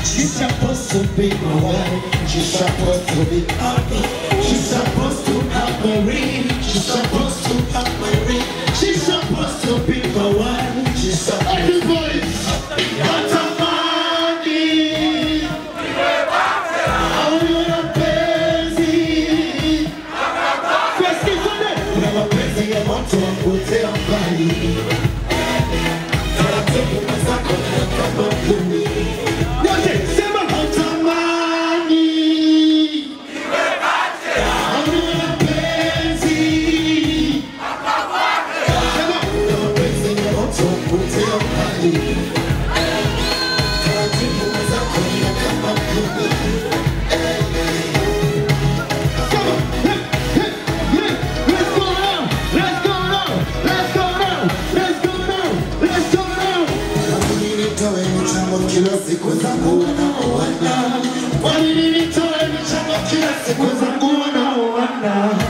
She's supposed to be my wife. She's supposed to be happy. She's supposed to have my ring. She's supposed to have my ring. She's supposed to be my wife. She's supposed to be my wife.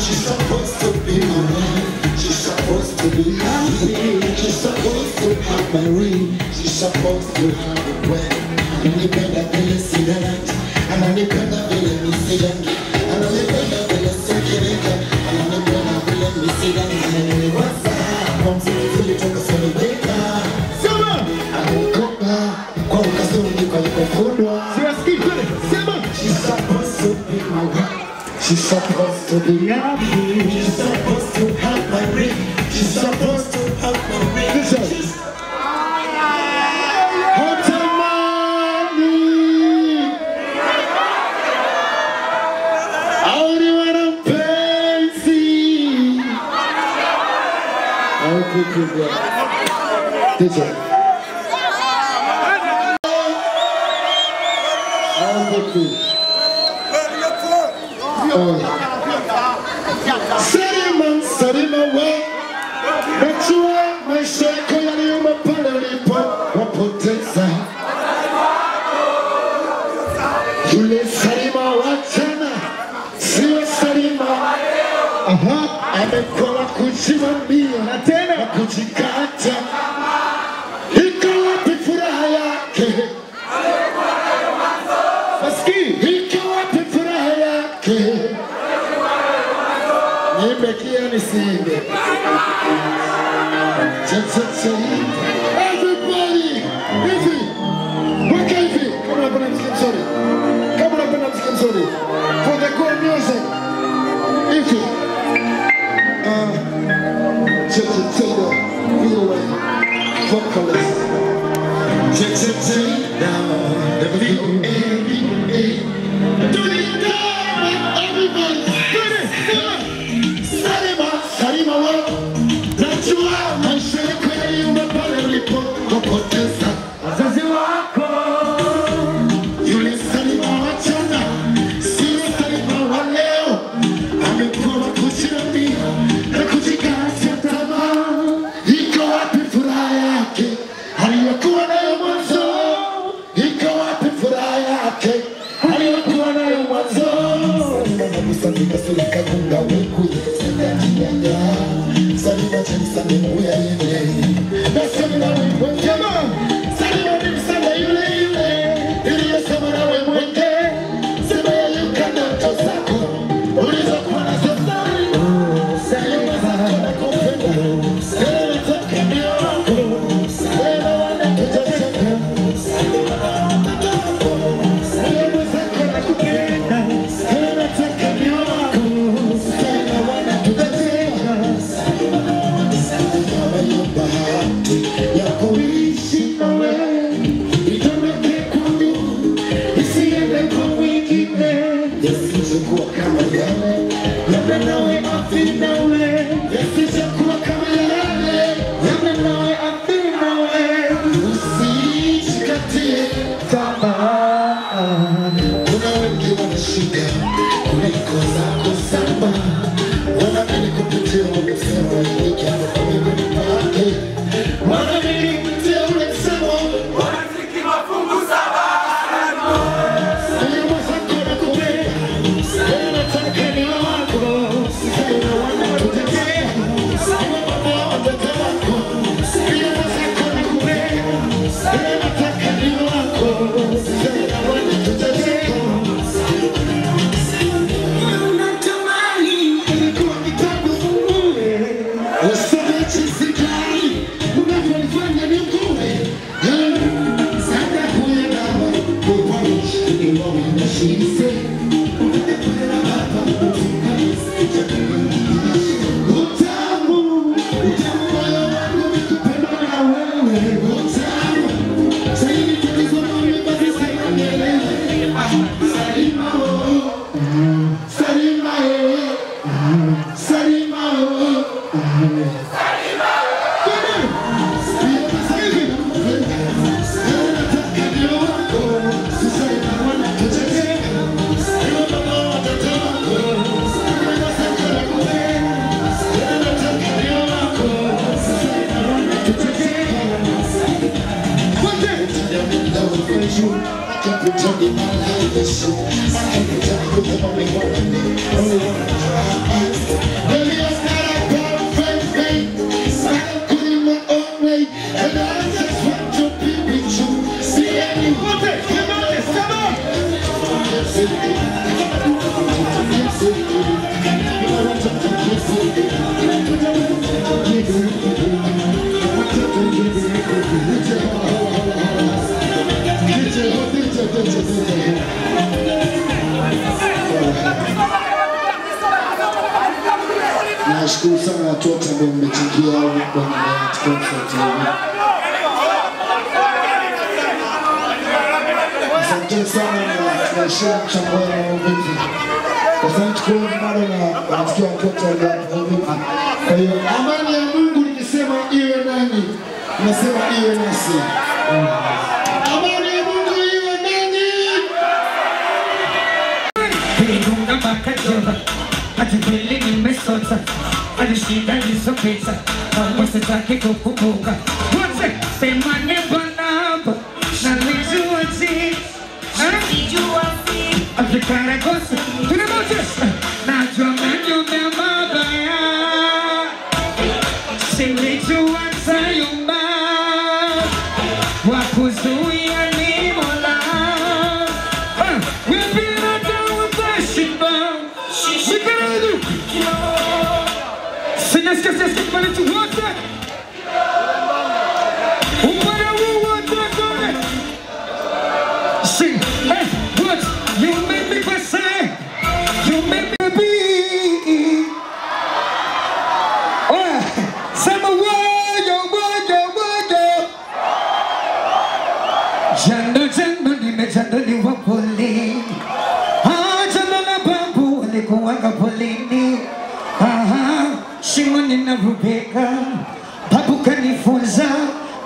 She's supposed to be my wife. She's supposed to be happy. She's supposed to have my ring. She's supposed to have a wedding. Independent will see the light. And independent will see the light. And independent will see the light. And independent will see the light. What's up? Come to the talk us for the baker. I will come back. Come to the she's supposed to be my wife. She's supposed to be happy. She's supposed to have my ring. She's supposed to have my ring. Listen. Hotel money. I only want to fancy. I'll put you there. Listen. I'll put you. Sorry, my way. That's why my shake, I am a Amekuwa kusimamia na tena kujikata. Iko wapi furaha yake? Iko wapi furaha yake? Nimekia nisimbe. Everybody, easy. Wake easy. Come on, I'm sorry. Come on, I'm sorry. For the good music. Easy. Taylor, VOA, vocalist. Down the VOA. Do you know everybody? Sarima, najua maisha yako yaliuma pale ulipopoteza wazazi wako. Yule Sarima wa jana, sio Sarima wa leo. Amekuwa kusimamia na kujikata tamaa. Iko wapi furaha yake aliyokuwa nayo mwanzo? Iko wapi furaha yake aliyokuwa nayo mwanzo? Nakusanyika sulika kunga weku yenya Sarima chanisa mbuya yene nasema na wewe mwenge. Sarima ni msanda yule iliyosema na wewe mwenge. Sema ya yukanda mtozako ulizokuwa na sasa. Sarima zako na kupenda. Sarima zako ndio wako. Sarima wana kutoseka. Sarima zako na kupenda. Sarima zako ndio wako. Sarima wana kutoseka. Bahati ya kuishi nawe itondoke kwangu isiende kwa mwingine. Yasijekuwa kama yale labda nawe afi nawe. Yasijekuwa kama yale labda nawe afi nawe. Usijikatie tamaa. Kuna wengi wanashika kuliko zako saba. Wanaamini kupitia umesema hiki hapa mbinguni pake. Wanaamini kupitia umesema wanafiki mafungu saba. Sarima zako na kupenda. Sarima zako ni wako. Sarima wana kutetea. Sarima wana watoto wako. Sarima zako na kupenda. Sarima zako ni wako. Sarima wana kutetea. Usome jinsi gani unavyofanya ni ngumu. Sana kuenda kupolisha ni wewe unashiriki. Unakwenda hapa utamu moyo wangu nikupenda na wewe. Utamu zaidi tatizo moyo basi sainielewe. Sarima Sarima Sarima Nashukuru sana watu wote ambao mmechangia kwenye concert hii. Asante sana na tunashukuru mchango wenu vipi. Asante kwa mara na wanafikia watoto wa vipi. Kwa hiyo amani ya Mungu nikisema iwe nani, nasema iwe nasi. Amani ya Mungu iwe nani. Mungu makajaba atibili nimesota alishinda hizo pesa kama sitaki kukumbuka wote sema ni banaba na lijua si Afrika na gosi tunamoja najua menyo mema Mikono. Sing tu wote. Upande huu wote. Sing. Hey, what? You make me say. You make me be. Oh, sema woyo. Jando nimejandaliwa polini. Jando na babu walikuwanga polini. Shimoni na Rubeka, babu kanifunza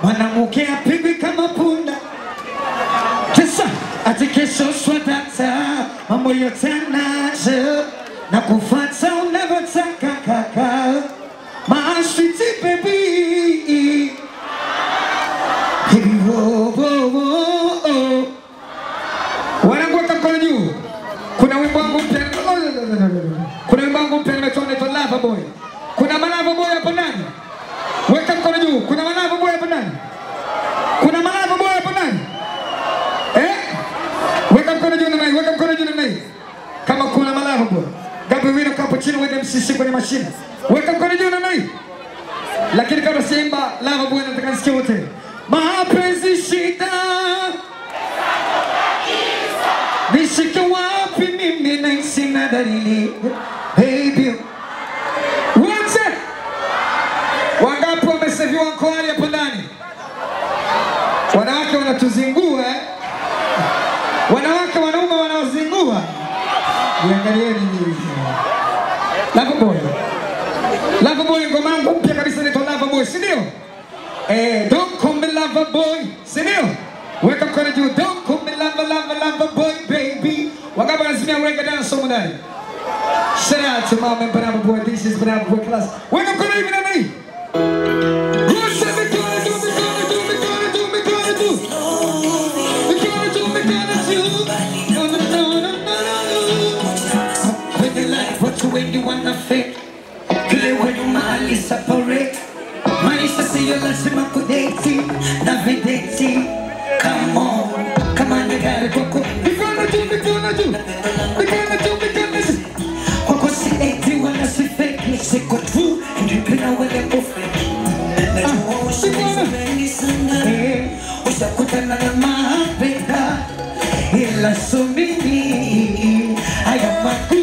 mwanamke apigwe kama punda. Kesa ati kesho swadata mambo yote anacho na kufuata unavyotaka kaka. My sweetie baby, baby oh. Wanangu weka mkono juu. Kuna wimbo wangu mpya. Kuna wimbo wangu mpya unaitwa Lava Boy. Kuna Malava Boy hapo ndani? Weka mkono juu. Kuna Malava Boy hapo ndani? Kuna Malava Boy hapo ndani? Weka mkono juu namna hii, weka mkono juu namna hii. Kama kuna Malava Boy. Gabriel Cappuccino with MCC kwenye mashine. Weka mkono juu namna hii. Lakini kama Simba Lava Boy nataka nisikie wote. Mapenzi shida. Nishike wapi mimi na sina dalili. Baby. Wangapi wameseviwa mkoani hapo ndani? Wanawake wanatuzingua Wanawake wanaume wanaozingua. Niangalieni hivi. Lava Boy ngoma yangu mpya kabisa inaitwa Lava Boy, si ndio? Don't call me Lava Boy, si ndio? Weka mkono juu. Don't call me Lava Boy baby. Wangapi wanazimia reggae dance huko ndani? Shout out to my man Banana Boy. This is Banana Boy class. Weka mkono hivi na mimi. When you wanna fake, kile when you mali separate. Maisha siyo lazima kudeti na videti. Come on, nigga, koko. Mikono juu. Koko si eti wala si fake, siko true, ndipina wale kufake. Najua ushinizi sana, ushakutana na mapenda, ila so mimi, haya maku.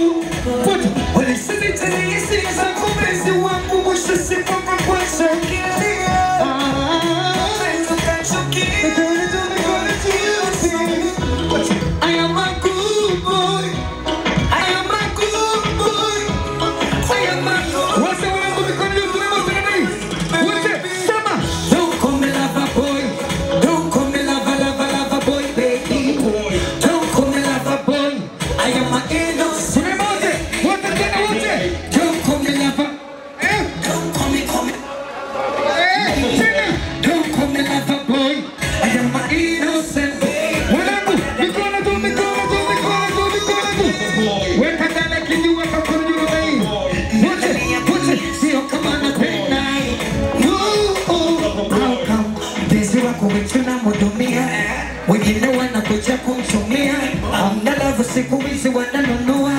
Wengine wanakuja kumtumia, hamna love siku hizi wananunua.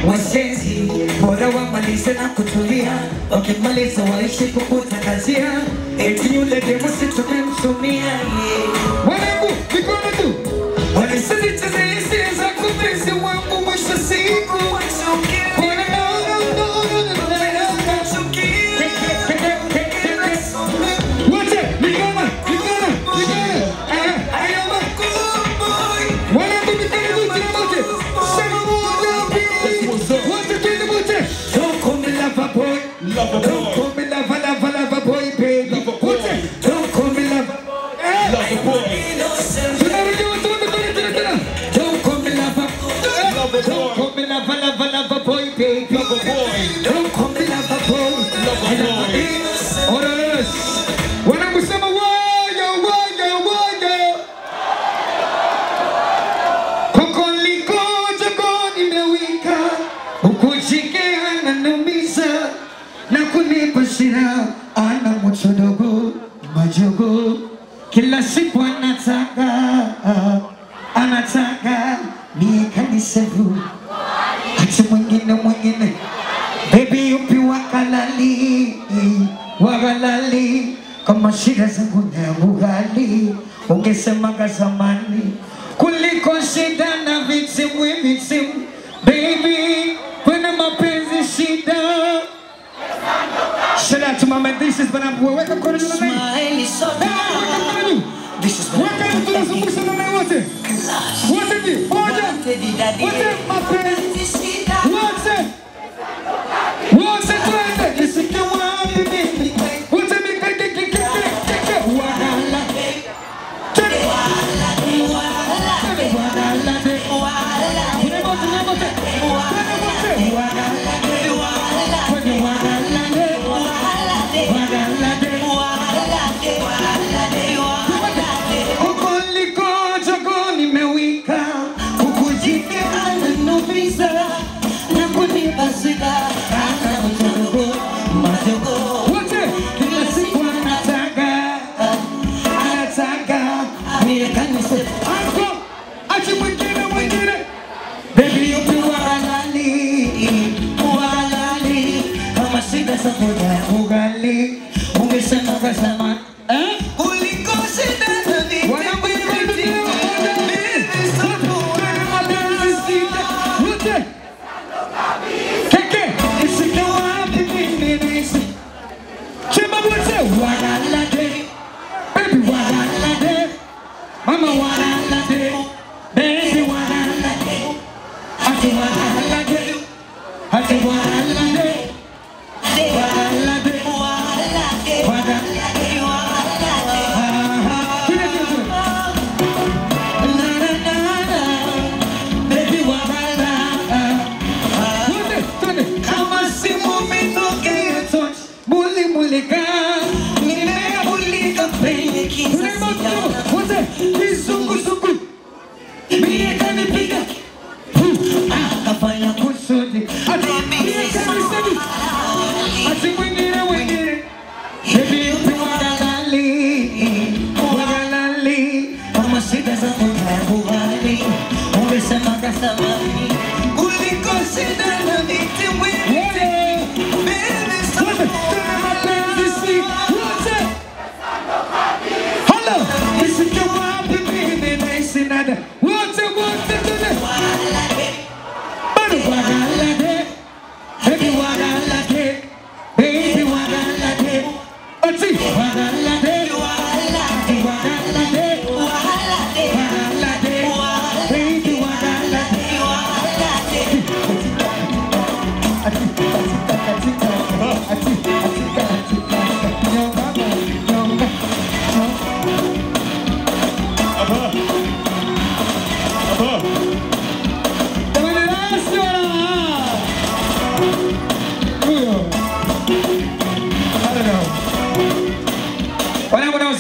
Washenzi bora wamalize na kutulia, wakimaliza waishi kukutangazia eti yule demo si tumemtumia. Wanangu mikono tu, wanasizitiza hisia za kupenzi wangu mwisho siku. Don't call me Lava Boy, baby. Don't call me Lava Boy. Don't call me Lava Boy, baby. Don't call me Lava Boy. Wanakusema woyo. Koko liko jago nimewika, ukujike ananumiza. Na kuni eti mwingine. Baby yupi wakalali kama shida zangu na ugali, ungesemaga zamani kuliko shida na vitimu. Baby, kwenye mapenzi shida. Shout out to my man, this is when I'm wake up calling you the name. This is what I'm doing. What's it? What's it? My penzi shida. What's it? This is the one you need. What's it? Baby, you do kama shida za ugali, ungesemaga zamani. Kuliko shida na vitimu. Mama wagalade, baby wagalade, ati wagalade, ati wagalade, wagalade, wagalade, baby wagalade, kama simu mitoke touch, mulika, nimebulika penye kisa Kizungu Mie kanipiga Kafanya kusudi Mie kanisadi Ati wengine Baby yupi wagalali Kama shida za ugali ungesemaga zamani kuliko shida na vitimu.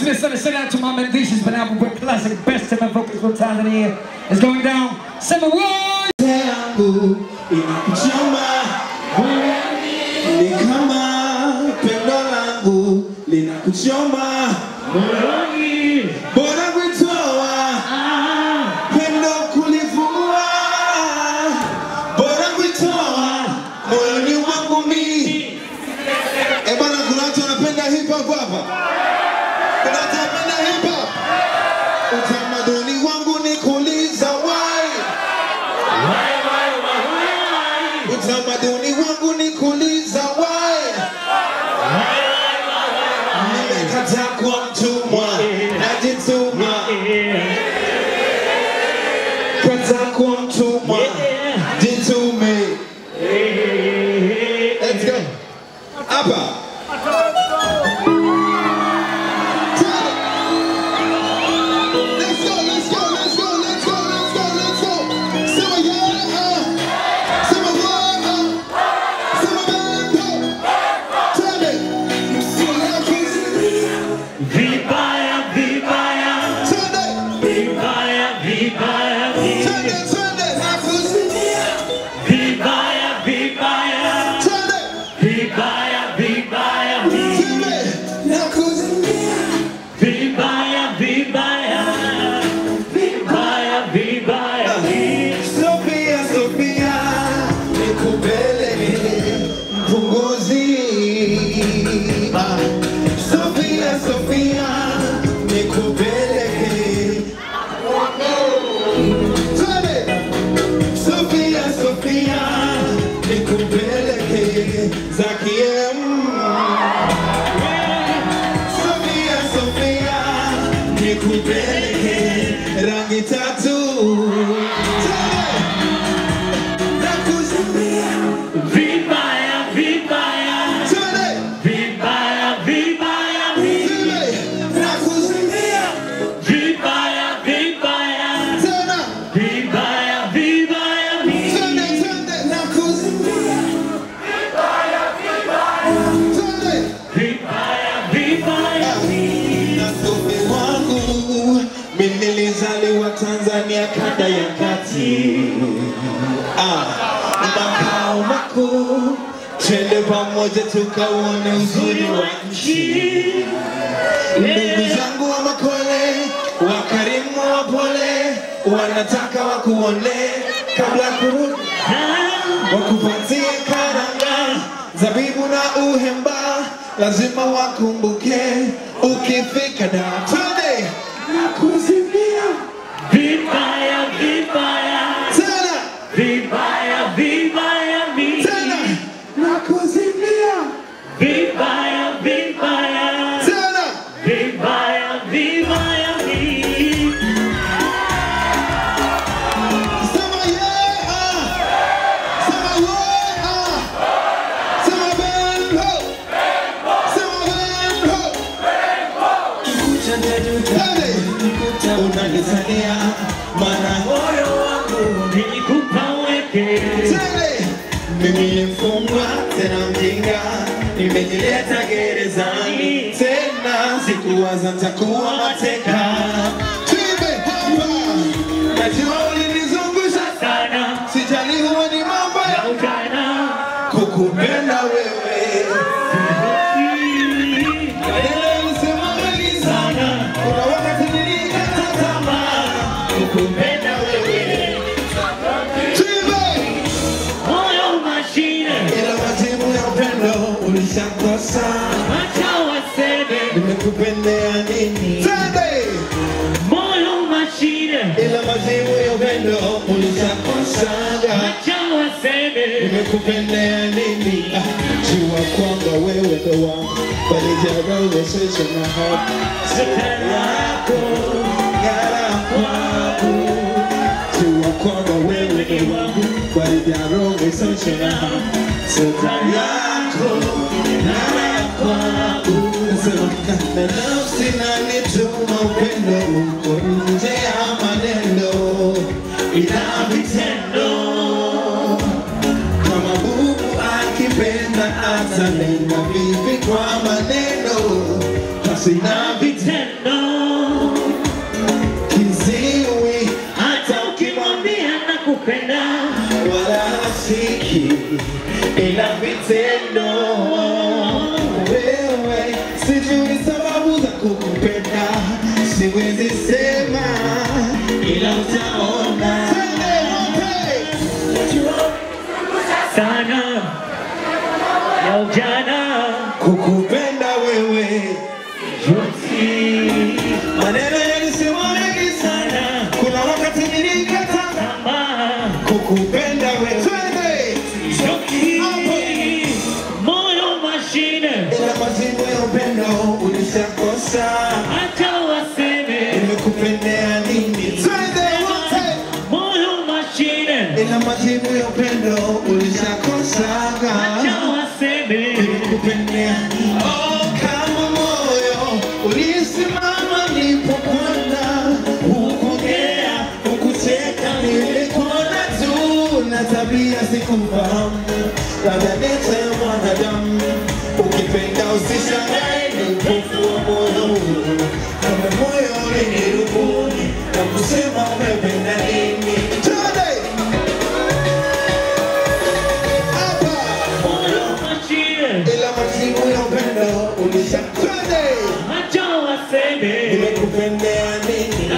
Baby sasa shout out to my man, this has been album with classic, best of my vocals for Tanzania. It's going down. 7 words. Utamaduni wangu ni kuuliza why. Utamaduni wangu ni kuuliza why. Nimekataa kanda ya kati, makao makuu, twende pamoja tukauone uzuri wa nchi. Ndugu zangu wa Makole, wakarimu wapole, wanataka wakuone kabla kurudi, wakupatie karanga, zabibu na uhemba, lazima wakumbuke ukifika da. Twende nakuzimia vibaya vibaya tena, vibaya vibaya mi tena, nakuzimia vibaya vibaya tena, vibaya vibaya mi. Sema yeah, sema yeah, sema benho, sema benho. Unanisania mana moyo wangu nilikupa weke. Mimi ni mfungwa tena mjinga, nimejileta gerezani tena, sikuwaza nitakuwa mateka. Tuimbe hapa, najua ulinizungusha sana, sijali huwa ni mambo ya ujana, kukupenda wewe kupenda wewe. Tuimbe moyo mashine, ila majibu ya upendo ulishakosa. Acha waseme nimekupendea nini. Twende moyo mashine, ila majibu ya upendo ulishakosa. Acha waseme nimekupendea nini. Jua kwamba wewe ndo wangu, bali jarawe sisi na hapo sitani yako yara kwangu. Jua kwamba wewe ndo wangu, bali jarawe sisi na hapo sitani yako yara kwangu. Na nafsi inanituma upendo uko nje ya maneno, ila vitendo. Kama bubu akipenda atanena vipi kwa maneno, hasina vitendo. Kiziwi hata ukimwambia nakupenda wala hasiki, ila vitendo. Wewe sijui sababu za kukupenda, siwezi sema ila utaona sana ya ujana, kukupenda wewe yote. Maneno yalisema mengi sana, kuna wakati nilikata tamaa, kukupenda wewe. Twende moyo mashine, ila majibu ya upendo ulishakosa. Acha waseme nimekupendea nini. Twende wote moyo mashine, ila majibu ya upendo ulishakosa. Acha waseme nimekupendea nini. Oh, kama moyo ulisimama nilipokuona, ukongea ukucheka, nilikuona tu na tabia sikufahamu, labda neta ya mwanadamu. Ukipenda usishangae ni upofu wa moyo, kama moyo ulinirubuni na kusema umependa nini. Twende hapa moyo mashine, ila majibu ya upendo ulisha. Twende acha waseme nimekupendea nini.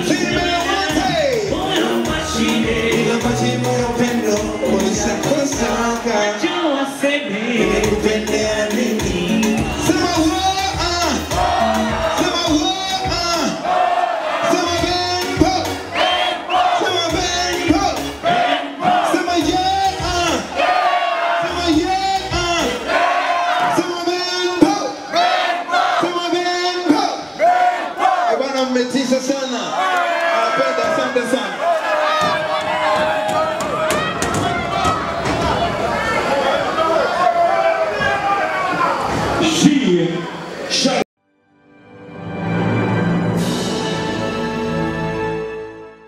Moyo mashine, ila majibu ya upendo ulishakosa. Acha waseme nimekupendea nini. Sema woa, sema woa, sema benpo, sema benpo, sema yeah, sema yeah, sema benpo, sema benpo. Bwana mmetisha sana, napenda, asante sana. She